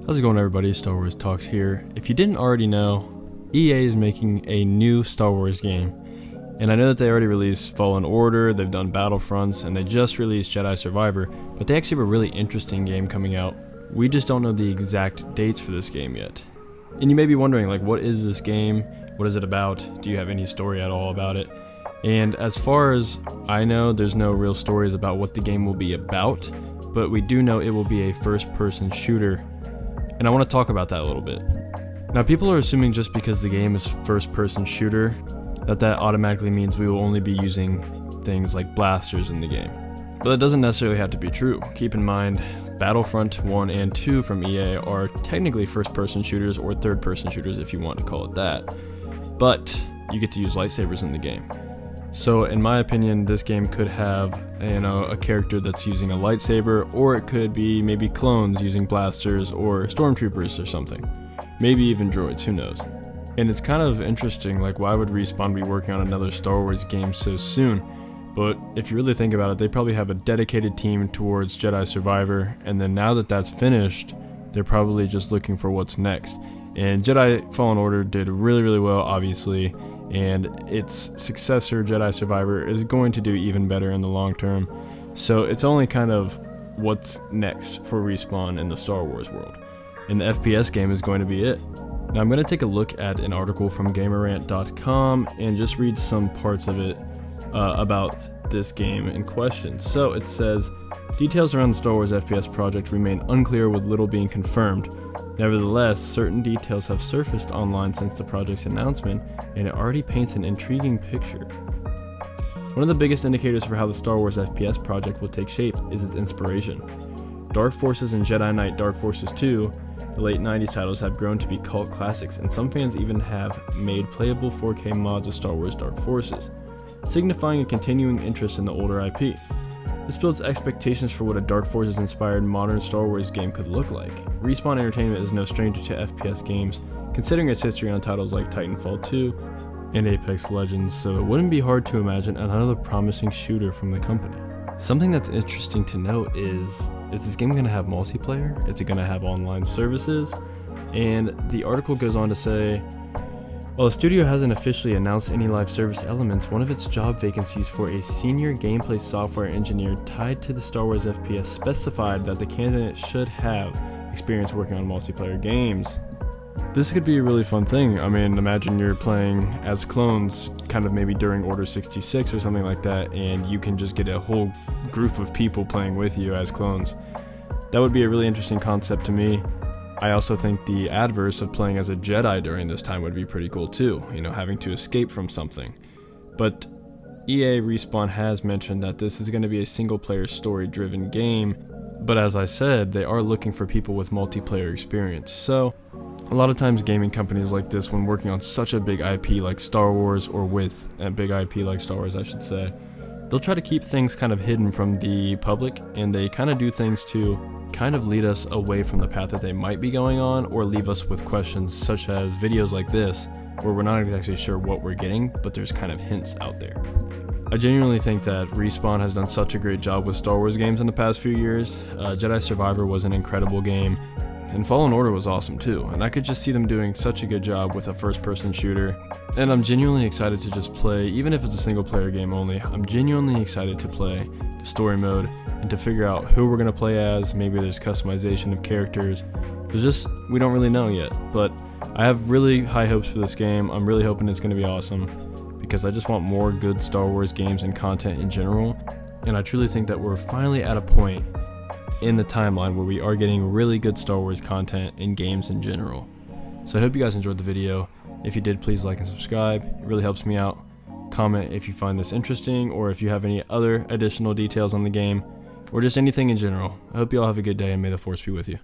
How's it going, everybody? Star Wars Talks here. If you didn't already know, EA is making a new Star Wars game. And I know that they already released Fallen Order, they've done Battlefronts, and they just released Jedi Survivor, but they actually have a really interesting game coming out. We just don't know the exact dates for this game yet. And you may be wondering, like, what is this game? What is it about? Do you have any story at all about it? And as far as I know, there's no real stories about what the game will be about, but we do know it will be a first-person shooter. And I want to talk about that a little bit. Now, people are assuming just because the game is first-person shooter, that automatically means we will only be using things like blasters in the game. But that doesn't necessarily have to be true. Keep in mind, Battlefront 1 and 2 from EA are technically first-person shooters or third-person shooters if you want to call it that. But you get to use lightsabers in the game. So in my opinion, this game could have, a character that's using a lightsaber, or it could be maybe clones using blasters or stormtroopers or something. Maybe even droids, who knows. And it's kind of interesting, like, why would Respawn be working on another Star Wars game so soon? But if you really think about it, they probably have a dedicated team towards Jedi Survivor, and then now that that's finished, they're probably just looking for what's next. And Jedi Fallen Order did really, really well, obviously, and its successor, Jedi Survivor, is going to do even better in the long term. So it's only kind of what's next for Respawn in the Star Wars world. And the FPS game is going to be it. Now I'm going to take a look at an article from gamerrant.com and just read some parts of it about this game in question. So it says, details around the Star Wars FPS project remain unclear with little being confirmed. Nevertheless, certain details have surfaced online since the project's announcement, and it already paints an intriguing picture. One of the biggest indicators for how the Star Wars FPS project will take shape is its inspiration. Dark Forces and Jedi Knight Dark Forces 2, the late 90s titles, have grown to be cult classics, and some fans even have made playable 4K mods of Star Wars Dark Forces, signifying a continuing interest in the older IP. This builds expectations for what a Dark Forces-inspired modern Star Wars game could look like. Respawn Entertainment is no stranger to FPS games, considering its history on titles like Titanfall 2 and Apex Legends, so it wouldn't be hard to imagine another promising shooter from the company. Something that's interesting to note is this game going to have multiplayer? Is it going to have online services? And the article goes on to say, while the studio hasn't officially announced any live service elements, one of its job vacancies for a senior gameplay software engineer tied to the Star Wars FPS specified that the candidate should have experience working on multiplayer games. This could be a really fun thing. I mean, imagine you're playing as clones, kind of maybe during Order 66 or something like that, and you can just get a whole group of people playing with you as clones. That would be a really interesting concept to me. I also think the adverse of playing as a Jedi during this time would be pretty cool too, having to escape from something. But EA Respawn has mentioned that this is going to be a single-player story-driven game, but as I said, they are looking for people with multiplayer experience. So, a lot of times gaming companies like this, when working on such a big IP like Star Wars, or with a big IP like Star Wars I should say, they'll try to keep things kind of hidden from the public, and they kind of do things to kind of lead us away from the path that they might be going on, or leave us with questions such as videos like this, where we're not exactly sure what we're getting, but there's kind of hints out there. I genuinely think that Respawn has done such a great job with Star Wars games in the past few years. Jedi Survivor was an incredible game, and Fallen Order was awesome too, and I could just see them doing such a good job with a first-person shooter. And I'm genuinely excited to just play, even if it's a single-player game only, I'm genuinely excited to play the story mode and to figure out who we're going to play as. Maybe there's customization of characters. We don't really know yet, but I have really high hopes for this game. I'm really hoping it's going to be awesome, because I just want more good Star Wars games and content in general, and I truly think that we're finally at a point in the timeline where we are getting really good Star Wars content in games in general. So I hope you guys enjoyed the video. If you did, please like and subscribe. It really helps me out. Comment if you find this interesting, or if you have any other additional details on the game, or just anything in general. I hope you all have a good day, and may the Force be with you.